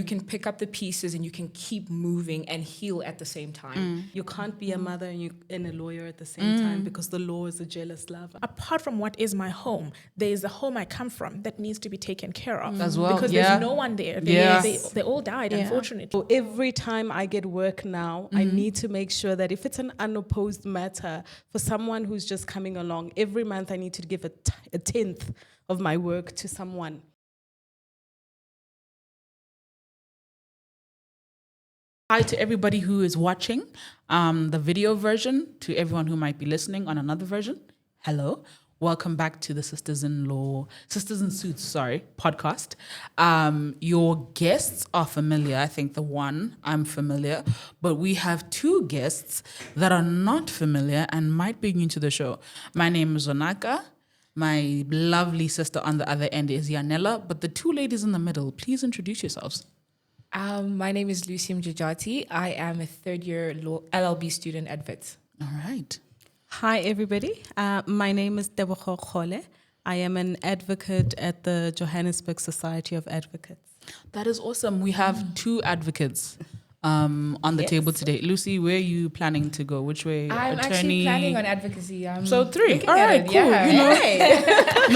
can pick up the pieces and you can keep moving and heal at the same time. You can't be a mother and a lawyer at the same time, because the law is a jealous lover. Apart from what is my home, there is a home I come from that needs to be taken care of. As well, Because yeah. there's no one there. They all died, unfortunately. So every time I get work now, I need to make sure that if it's an unopposed matter for someone who's just coming along, every month I need to give a tenth of my work to someone. Hi to everybody who is watching the video version, to everyone who might be listening on another version. Hello. Welcome back to the Sisters in Suits, podcast. Your guests are familiar. I think the one I'm familiar, but we have two guests that are not familiar and might be new to the show. My name is Zwonaka. My lovely sister on the other end is Yanela, but the two ladies in the middle, please introduce yourselves. My name is Luzy Mujajati. I am a third-year LLB student at WITS. All right. Hi, everybody. My name is Tebogo Tlhopile. I am an advocate at the Johannesburg Society of Advocates. That is awesome. We have two advocates on the table today. Lucy, where are you planning to go? Which way? I'm Attorney? actually planning on advocacy. So three. looking All at right, it, cool. yeah. You know,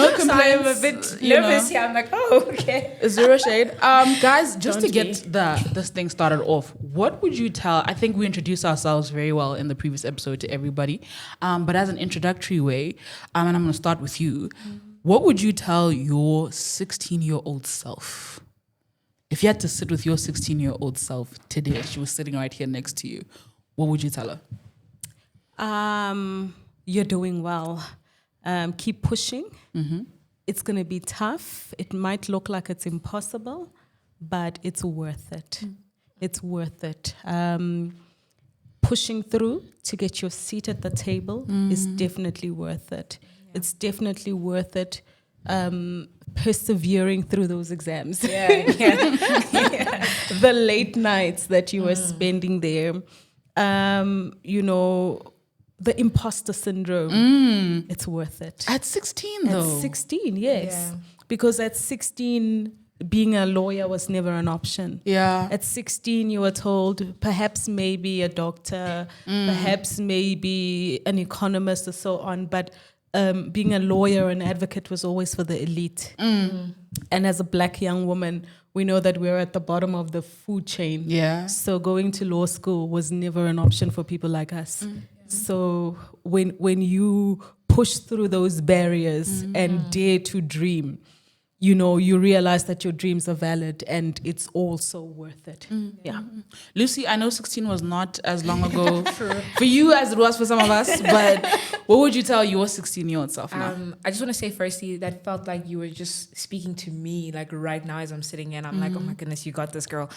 no So complaints. I'm a bit nervous here. I'm like, oh, okay. Zero shade. Guys, just to Don't get this thing started off, what would you tell? I think we introduced ourselves very well in the previous episode to everybody. But as an introductory way, and I'm going to start with you, what would you tell your 16-year-old self? If you had to sit with your 16-year-old self today, she was sitting right here next to you, what would you tell her? You're doing well. Keep pushing. It's going to be tough. It might look like it's impossible, but it's worth it. It's worth it. Pushing through to get your seat at the table is definitely worth it. It's definitely worth it. Persevering through those exams. The late nights that you were spending there. The imposter syndrome. It's worth it. At 16, though. At 16, yes. Yeah. Because at 16, being a lawyer was never an option. Yeah. At 16, you were told perhaps maybe a doctor, perhaps maybe an economist or so on. But being a lawyer and advocate was always for the elite. And as a black young woman, we know that we're at the bottom of the food chain. Yeah. So going to law school was never an option for people like us. So when you push through those barriers and dare to dream, you realize that your dreams are valid and it's also worth it. Yeah. Lucy, I know 16 was not as long ago for you as it was for some of us, but what would you tell your 16-year-old self now? I just want to say firstly, that felt like you were just speaking to me, like right now as I'm sitting here, and I'm like, oh my goodness, you got this, girl.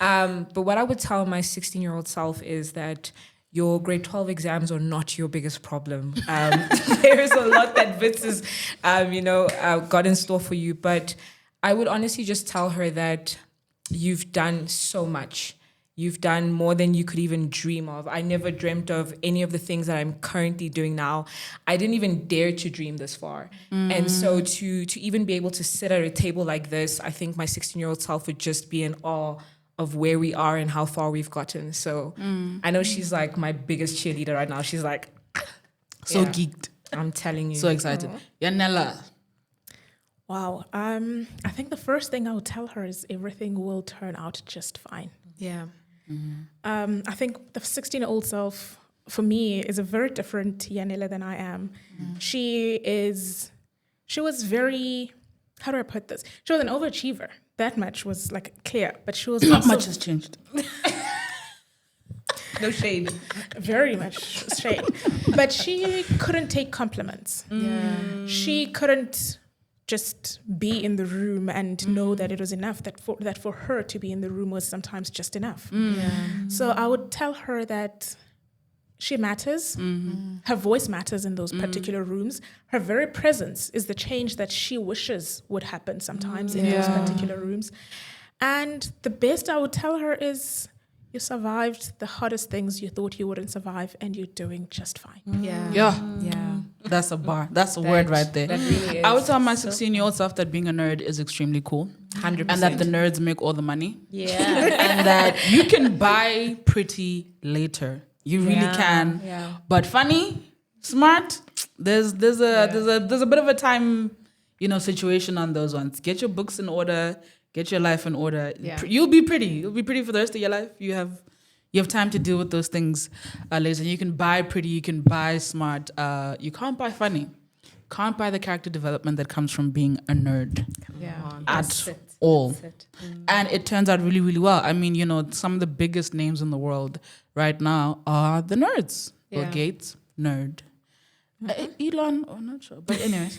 But what I would tell my 16-year-old self is that your grade 12 exams are not your biggest problem. There is a lot that WITS has, got in store for you. But I would honestly just tell her that you've done so much. You've done more than you could even dream of. I never dreamt of any of the things that I'm currently doing now. I didn't even dare to dream this far. And so to even be able to sit at a table like this, I think my 16-year-old self would just be in awe of where we are and how far we've gotten. So I know she's like my biggest cheerleader right now. She's like, So geeked. I'm telling you. So excited. Yanela. Wow. I think the first thing I would tell her is everything will turn out just fine. Yeah. I think the 16-year-old self, for me, is a very different Yanela than I am. She was very, how do I put this? She was an overachiever. That much was like clear, but she was Not also much has changed. No shade. very much shade. But she couldn't take compliments. Yeah. She couldn't just be in the room and know that it was enough, that for her to be in the room was sometimes just enough. So I would tell her that she matters. Her voice matters in those particular rooms. Her very presence is the change that she wishes would happen sometimes in those particular rooms. And the best I would tell her is, you survived the hardest things you thought you wouldn't survive, and you're doing just fine. Yeah. That's a bar. That's a word right there. That really is. I would tell my 16-year-old self that being a nerd is extremely cool. 100%. And that the nerds make all the money. Yeah. And that you can buy pretty later. You really can. Yeah. But funny, smart, there's a bit of a time, situation on those ones. Get your books in order, get your life in order. Yeah. You'll be pretty. You'll be pretty for the rest of your life. You have time to deal with those things later. You can buy pretty, you can buy smart. You can't buy funny. Can't buy the character development that comes from being a nerd at all. And it turns out really, really well. I mean, some of the biggest names in the world right now are the nerds. Bill Gates, nerd. Elon, not sure. But anyways,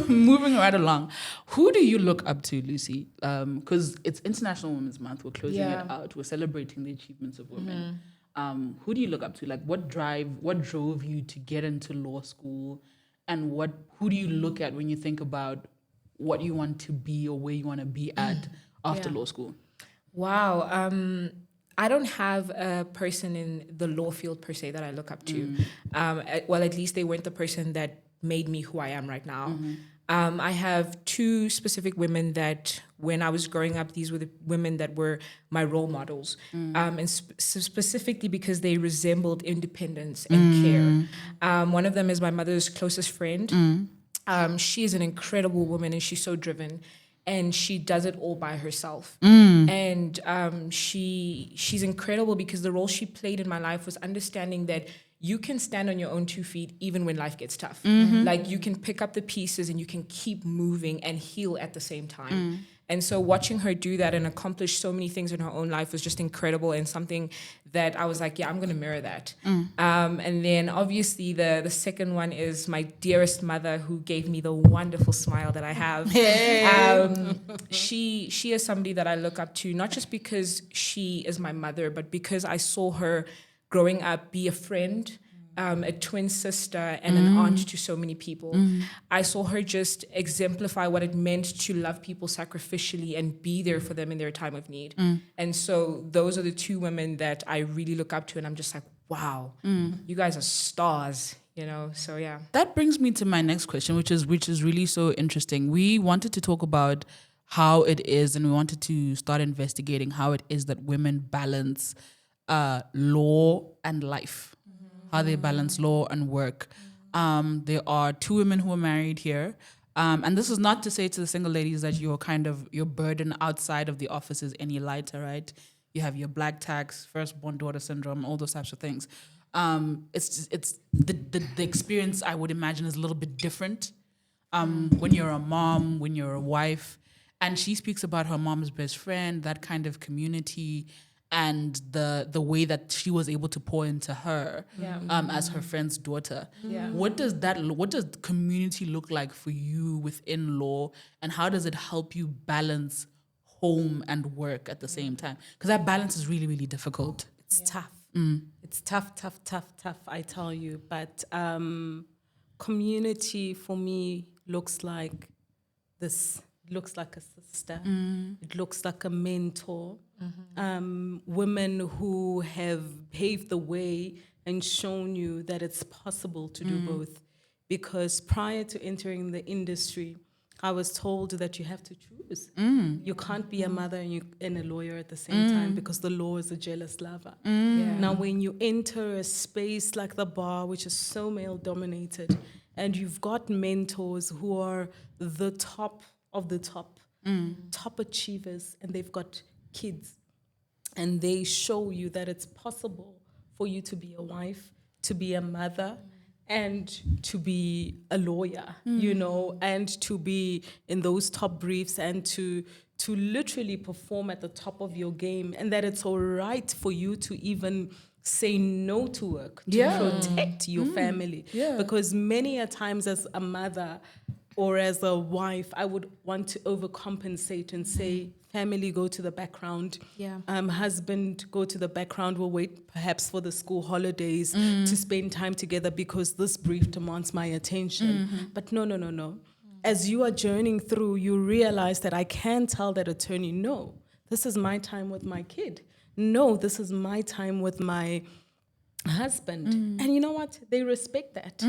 moving right along. Who do you look up to, Lucy? Because it's International Women's Month. We're closing it out. We're celebrating the achievements of women. Who do you look up to? Like, what drove you to get into law school? And who do you look at when you think about what you want to be or where you want to be at after law school? Wow. I don't have a person in the law field per se that I look up to. Well, at least they weren't the person that made me who I am right now. I have two specific women that when I was growing up, these were the women that were my role models. And specifically because they resembled independence and care. One of them is my mother's closest friend. She is an incredible woman and she's so driven. And she does it all by herself. And she's incredible because the role she played in my life was understanding that you can stand on your own 2 feet even when life gets tough. Like you can pick up the pieces and you can keep moving and heal at the same time. And so watching her do that and accomplish so many things in her own life was just incredible and something that I was like, yeah, I'm going to mirror that. And then obviously the second one is my dearest mother who gave me the wonderful smile that I have. She is somebody that I look up to, not just because she is my mother, but because I saw her growing up be a friend, a twin sister, and an aunt to so many people. I saw her just exemplify what it meant to love people sacrificially and be there for them in their time of need. And so those are the two women that I really look up to, and I'm just like, wow, you guys are stars, so yeah. That brings me to my next question, which is really so interesting. We wanted to talk about how it is, and we wanted to start investigating how it is that women balance law and life, how they balance law and work. There are two women who are married here. And this is not to say to the single ladies that your burden outside of the office is any lighter, right? You have your black tax, firstborn daughter syndrome, all those types of things. It's the experience, I would imagine, is a little bit different when you're a mom, when you're a wife. And she speaks about her mom's best friend, that kind of community, and the way that she was able to pour into her as her friend's daughter. What does community look like for you within law, and how does it help you balance home and work at the same time? Because that balance is really, really difficult. It's tough. It's tough, I tell you. But community for me looks like this. It looks like a sister. It looks like a mentor. Women who have paved the way and shown you that it's possible to do both. Because prior to entering the industry, I was told that you have to choose. You can't be a mother and a lawyer at the same time because the law is a jealous lover. Now, when you enter a space like the bar, which is so male-dominated, and you've got mentors who are the top of the top achievers, and they've got kids, and they show you that it's possible for you to be a wife, to be a mother, and to be a lawyer, and to be in those top briefs, and to literally perform at the top of your game, and that it's all right for you to even say no to work to protect your family. Because many a times as a mother or as a wife, I would want to overcompensate and say, family, go to the background. Husband, go to the background. We'll wait perhaps for the school holidays to spend time together because this brief demands my attention. But no. As you are journeying through, you realize that I can tell that attorney, no, this is my time with my kid. No, this is my time with my husband. And you know what? They respect that.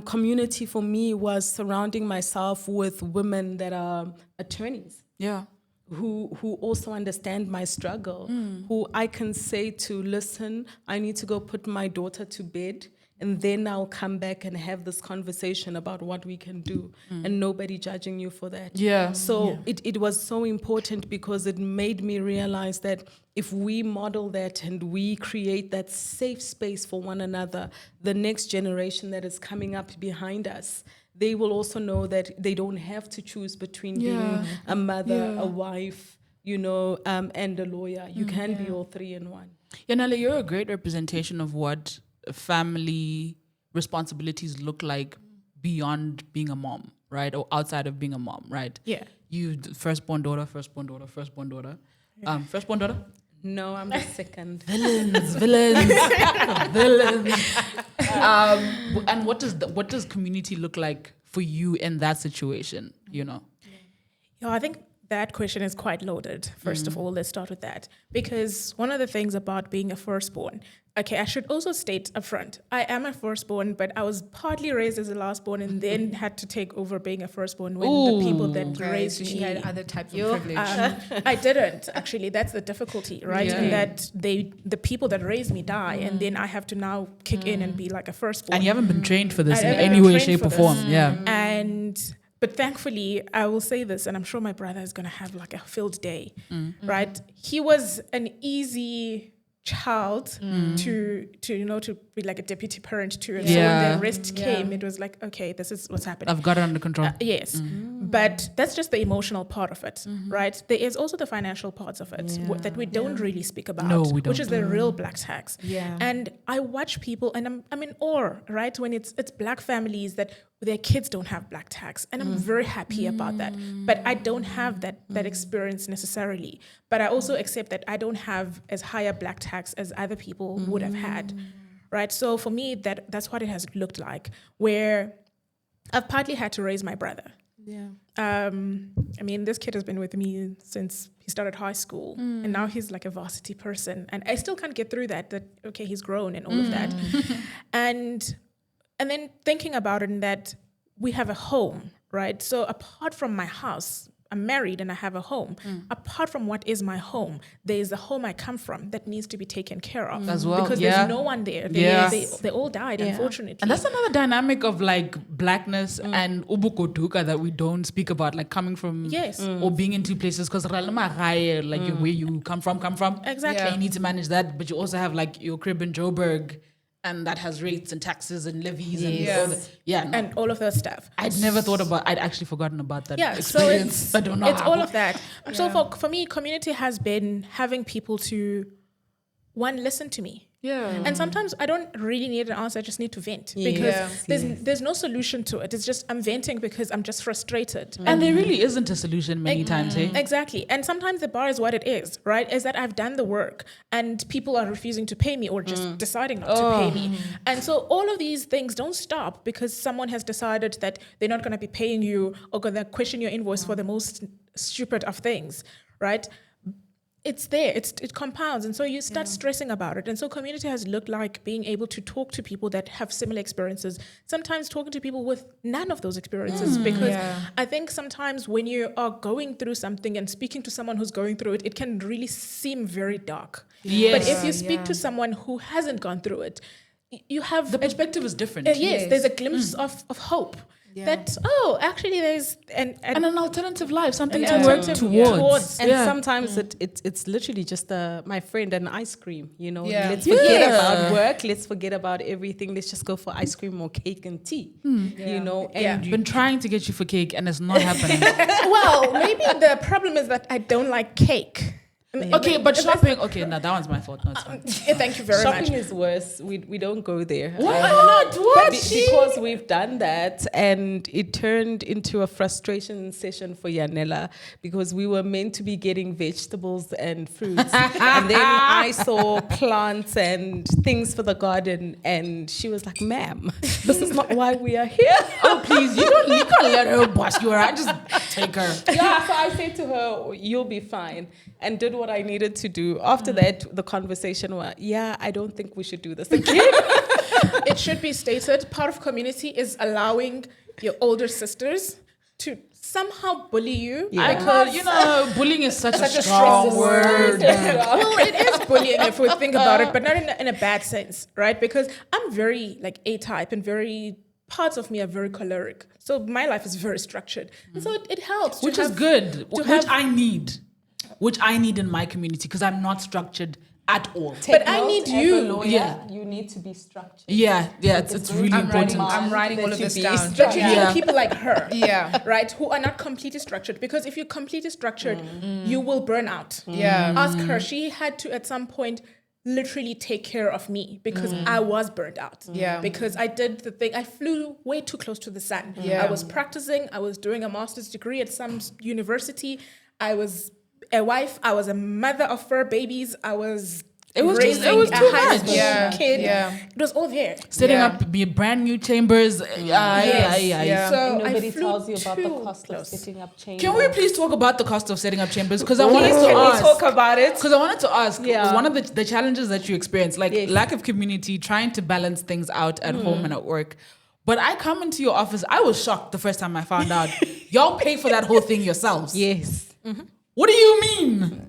Community for me was surrounding myself with women that are attorneys. Yeah. who also understand my struggle, who I can say to, listen, I need to go put my daughter to bed, and then I'll come back and have this conversation about what we can do, and nobody judging you for that. Yeah. So it was so important because it made me realize that if we model that and we create that safe space for one another, the next generation that is coming up behind us, they will also know that they don't have to choose between being a mother, a wife, and a lawyer. You can be all three in one. Yanela, you're a great representation of what family responsibilities look like beyond being a mom, right? Or outside of being a mom, right? Yeah. You firstborn daughter. Firstborn daughter. No, I'm the second. Villains. And what does community look like for you in that situation? Yeah, I think that question is quite loaded. First of all, let's start with that. Because one of the things about being a firstborn, I should also state up front, I am a firstborn, but I was partly raised as a lastborn and then had to take over being a firstborn when the people that raised me. She had other types of privilege. I didn't, actually. That's the difficulty, right? Yeah. In that the people that raised me die, and then I have to now kick in and be like a firstborn. And you haven't been trained for this I in haven't any been way, trained shape, for or this. form. Yeah. But thankfully, I will say this, and I'm sure my brother is going to have like a filled day, right? He was an easy child to be like a deputy parent to. And so when the rest came, it was like, okay, this is what's happening. I've got it under control. Yes. But that's just the emotional part of it, right? There is also the financial parts of it that we don't really speak about, No, we don't. which is the real black tax. Yeah. And I watch people, and I'm in awe, right? When it's black families that their kids don't have black tax, and I'm very happy about that. But I don't have that experience necessarily. But I also accept that I don't have as high a black tax as other people would have had, right? So for me, that's what it has looked like, where I've partly had to raise my brother. Yeah. This kid has been with me since he started high school, and now he's like a varsity person, and I still can't get through that okay, he's grown and all of that. And then thinking about it, in that we have a home, right? So apart from my house, I'm married and I have a home. Apart from what is my home, there is a home I come from that needs to be taken care of. As well, Because yeah. there's no one there. They all died, unfortunately. And that's another dynamic of like blackness and ubukoduka that we don't speak about, like coming from or being in two places, because like where you come from. Exactly. Yeah. You need to manage that, but you also have like your crib in Joburg, and that has rates and taxes and levies and all that. And all of that stuff. I'd actually forgotten about that experience. So I don't know it's how. all of that. So for me, community has been having people to, one, listen to me. Yeah. And sometimes I don't really need an answer. I just need to vent because there's no solution to it. It's just I'm venting because I'm just frustrated. And there really isn't a solution many times, eh? Exactly. And sometimes the bar is what it is, right? Is that I've done the work and people are refusing to pay me or just deciding not to pay me. And so all of these things don't stop because someone has decided that they're not going to be paying you or going to question your invoice for the most stupid of things, right? It's there, it compounds. And so you start stressing about it. And so community has looked like being able to talk to people that have similar experiences, sometimes talking to people with none of those experiences. Because I think sometimes when you are going through something and speaking to someone who's going through it, it can really seem very dark. Yes. But if you speak to someone who hasn't gone through it, you have... The perspective is different. Yes, there's a glimpse of hope. That actually there's and an alternative life, something to an work alternative towards. And sometimes it's literally just my friend and ice cream, Yeah. Let's forget about work, let's forget about everything, let's just go for ice cream or cake and tea, And I've been trying to get you for cake and it's not happening. well, maybe the problem is that I don't like cake. Okay, but shopping. Okay, no, that one's my fault. No, it's fine. Thank you very much. Shopping is worse. We don't go there. Why not? What? Because we've done that, and it turned into a frustration session for Yanela because we were meant to be getting vegetables and fruits, and then I saw plants and things for the garden, and she was like, "Ma'am, this is not why we are here." Oh, please, you can't let her boss you around. Just take her. Yeah, so I said to her, "You'll be fine," and did what I needed to do. After that, the conversation was, I don't think we should do this again. It should be stated, part of community is allowing your older sisters to somehow bully you. Yeah. Because bullying is such a a strong strong word. well, it is bullying if we think about it, but not in a bad sense, right? Because I'm very like A-type and parts of me are very choleric. So my life is very structured. And so it helps. Which is good. Which I need in my community because I'm not structured at all. But I need you. You need to be structured. Yeah, it's really important. I'm writing all of this down. But you need people like her, Yeah. right, who are not completely structured. Because if you're completely structured, you will burn out. Yeah. Ask her. She had to, at some point, literally take care of me because I was burned out. Yeah. Because I did the thing. I flew way too close to the sun. Yeah. I was practicing. I was doing a master's degree at some university. I was a wife. I was a mother of 4 babies. I was raising it was a too high much. school Yeah. kid. Yeah. It was all there. Setting Yeah. up brand new chambers. Yeah. So And nobody I flew tells you about the too cost close. of setting up chambers. Can we please talk about the cost of setting up chambers? Because I wanted to Can we ask. talk about it? Because I wanted to ask, Yeah. one of the challenges that you experience, like Yes. lack of community, trying to balance things out at home and at work. But I come into your office, I was shocked the first time I found out y'all pay for that whole thing yourselves. Yes. What do you mean?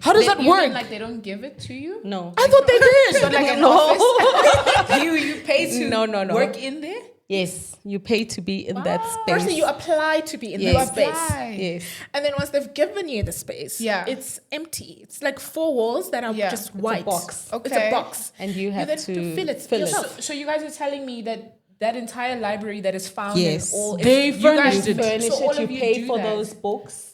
How does that You mean work? like they don't give it to you? No. I thought they did. So like an office, you pay to No. work in there? Yes. You pay to be in that space. Firstly, you apply to be in Yes. that space. Yes. And then once they've given you the space, Yeah. it's empty. It's like 4 walls that are Yeah. just It's a white. box. It's Okay. a box. And you have then to fill it fill it. yourself. So you guys are telling me that entire library that is found Yes. in all... They you guys furnished it. Furnish So all it, you of you pay do for that. those books.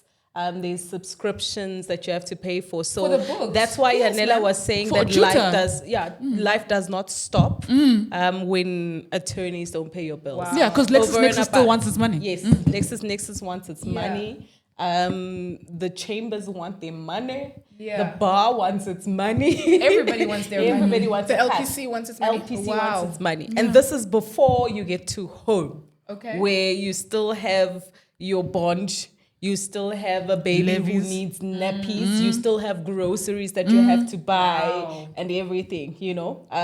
There's subscriptions that you have to pay for. So For the books? that's why Yes, Yanela ma'am. was saying For a that tutor. life does not stop when attorneys don't pay your bills. Wow. Yeah, because Over and Lexus still above. wants its money. Yes, Nexus wants its money. The chambers want their money. Yeah. The bar wants its money. Everybody wants their money. Everybody wants The a cut. LPC wants its money. LPC Wow. wants its money. And this is before you get to home. Okay. Where you still have your bond, you still have a baby who Levies. needs nappies, you still have groceries that you have to buy Wow. and everything,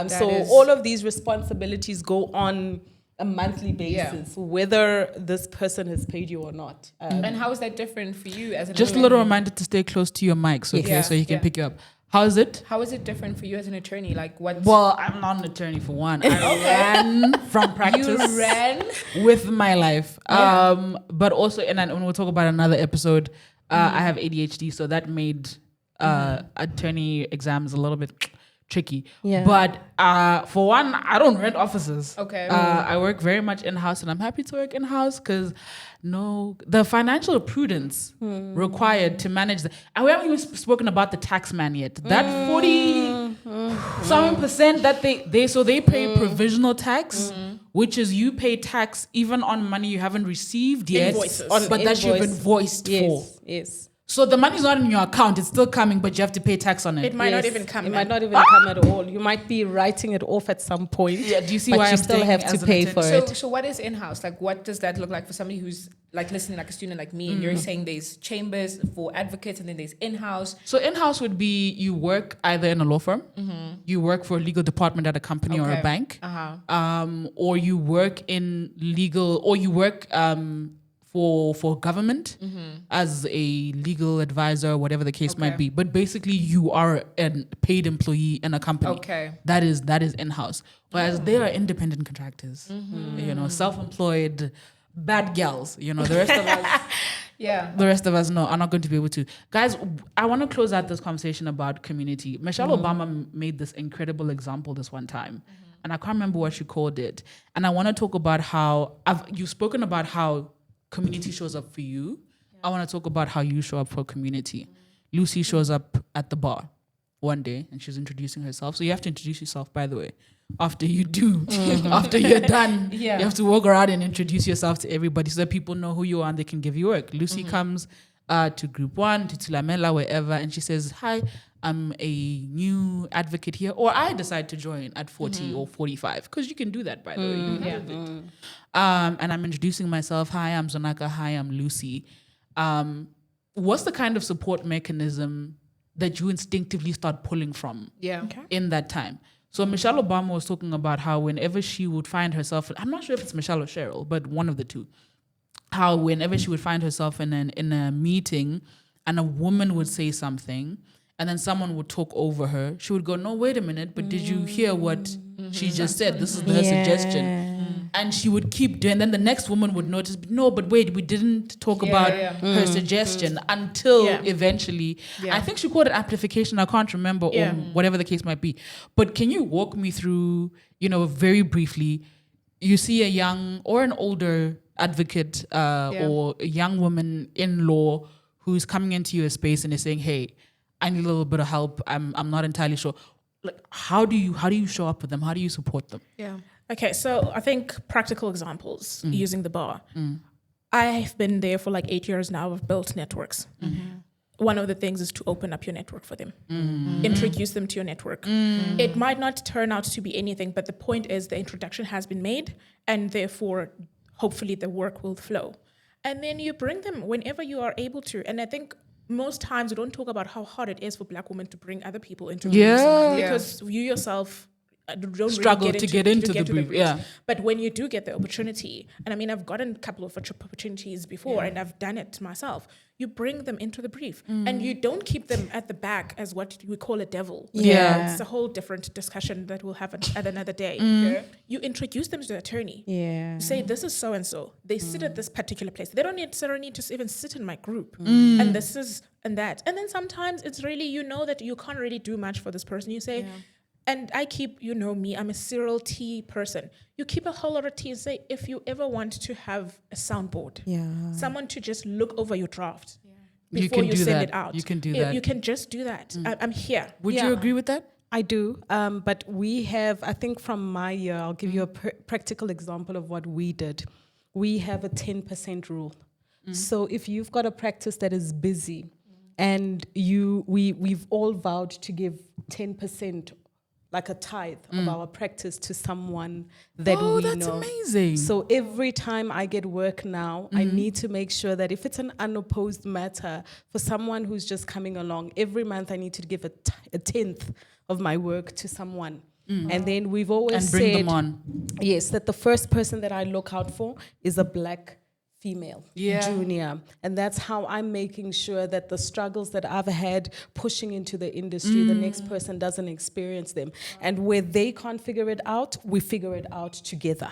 So is- all of these responsibilities go on a monthly Yeah. basis, whether this person has paid you or not. And how is that different for you as an Just a attorney? little reminder to stay close to your mics, okay, Yeah. so he can Yeah. pick you up. How is it? How is it different for you as an attorney? Like what? Well, I'm not an attorney for one. I ran from practice. You ran? With my life. But also, and we'll talk about another episode. I have ADHD, so that made attorney exams a little bit tricky. Yeah. But for one, I don't rent offices. Okay. I work very much in-house, and I'm happy to work in-house because the financial prudence required to manage and we haven't even spoken about the tax man yet. That 47% that they pay provisional tax, which is you pay tax even on money you haven't received yet, Invoices. but that you've invoiced for. Yes. So the money's not in your account; it's still coming, but you have to pay tax on it. It might not Yes. even come. It in. might not even come at all. You might be writing it off at some point. Yeah, do you see but why you I'm still saying have as to an pay attorney? for So, it. so what is in-house? Like, what does that look like for somebody who's like listening, like a student like me, and you're saying there's chambers for advocates and then there's in-house. So in-house would be you work either in a law firm, you work for a legal department at a company or a Okay. bank, Uh-huh. or you work in legal, or you work for government as a legal advisor, whatever the case might Okay. be. But basically, you are a paid employee in a company. Okay. That is in-house. Whereas they are independent contractors, self-employed, bad gals. The rest of us. Yeah. The rest of us are not going to be able to. Guys, I want to close out this conversation about community. Michelle Obama made this incredible example this one time, and I can't remember what she called it. And I want to talk about how you've spoken about how community shows up for you. I want to talk about how you show up for community. Lucy shows up at the bar one day, and she's introducing herself. So you have to introduce yourself, by the way. After you do, after you're done, Yeah. you have to walk around and introduce yourself to everybody so that people know who you are and they can give you work. Lucy comes to group 1, to Tulamela, wherever, and she says, "Hi, I'm a new advocate here," or I decide to join at 40 or 45, because you can do that, by the way. You can have it. And I'm introducing myself. "Hi, I'm Zwonaka. Hi, I'm Lucy." What's the kind of support mechanism that you instinctively start pulling from Yeah. in that time? So Michelle Obama was talking about how whenever she would find herself, I'm not sure if it's Michelle or Cheryl, but one of the two, how whenever she would find herself in a meeting and a woman would say something and then someone would talk over her, she would go, no, wait a minute, but did you hear what she just said? This is her suggestion. And she would keep doing, then the next woman would notice, no, but wait, we didn't talk about her suggestion until eventually, I think she called it amplification, I can't remember, or whatever the case might be. But can you walk me through, very briefly, you see a young or an older advocate or a young woman in law who's coming into your space and is saying, hey, I need a little bit of help. I'm not entirely sure. Like, how do you show up with them? How do you support them? Yeah. Okay, so I think practical examples using the bar. I've been there for like 8 years now. I've built networks. One of the things is to open up your network for them. Introduce them to your network. It might not turn out to be anything, but the point is the introduction has been made, and therefore, hopefully the work will flow. And then you bring them whenever you are able to. And I think most times we don't talk about how hard it is for Black women to bring other people into groups, because you yourself don't struggle really to get into the brief. briefs. But when you do get the opportunity, and I mean, I've gotten a couple of opportunities before, and I've done it myself. You bring them into the brief, and you don't keep them at the back as what we call a devil. It's a whole different discussion that we'll have at another day. You introduce them to the attorney. You say, this is so and so. They sit at this particular place. They don't necessarily need to even sit in my group. And this is and that. And then sometimes it's really, that you can't really do much for this person. You say. And I keep, me, I'm a serial tea person. You keep a whole lot of tea and say, if you ever want to have a soundboard, someone to just look over your draft before you send it out. You can do that. You can just do that. I'm here. Would you agree with that? I do. But we have, I think from my year, I'll give you a practical example of what we did. We have a 10% rule. So if you've got a practice that is busy and we've all vowed to give 10%, like a tithe of our practice to someone that we know. Oh, that's amazing. So every time I get work now, I need to make sure that if it's an unopposed matter for someone who's just coming along, every month I need to give a tenth of my work to someone. And then we've always bring said, them on. Yes, that the first person that I look out for is a Black female, junior. And that's how I'm making sure that the struggles that I've had pushing into the industry, the next person doesn't experience them. And where they can't figure it out, we figure it out together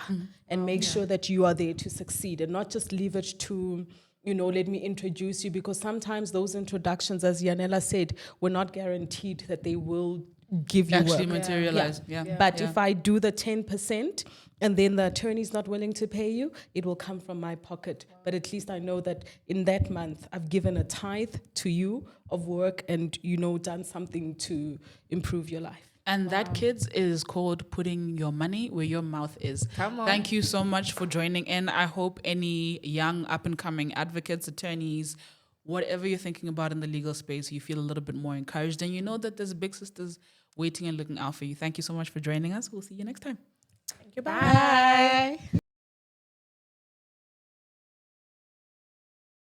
and make sure that you are there to succeed and not just leave it to, let me introduce you, because sometimes those introductions, as Yanela said, we're not guaranteed that they will give you actually work. materialize. But if I do the 10%, and then the attorney's not willing to pay you, it will come from my pocket. But at least I know that in that month, I've given a tithe to you of work and, done something to improve your life. And that, kids, is called putting your money where your mouth is. Come on. Thank you so much for joining in. I hope any young up-and-coming advocates, attorneys, whatever you're thinking about in the legal space, you feel a little bit more encouraged. And you know that there's big sisters waiting and looking out for you. Thank you so much for joining us. We'll see you next time. Goodbye. Bye.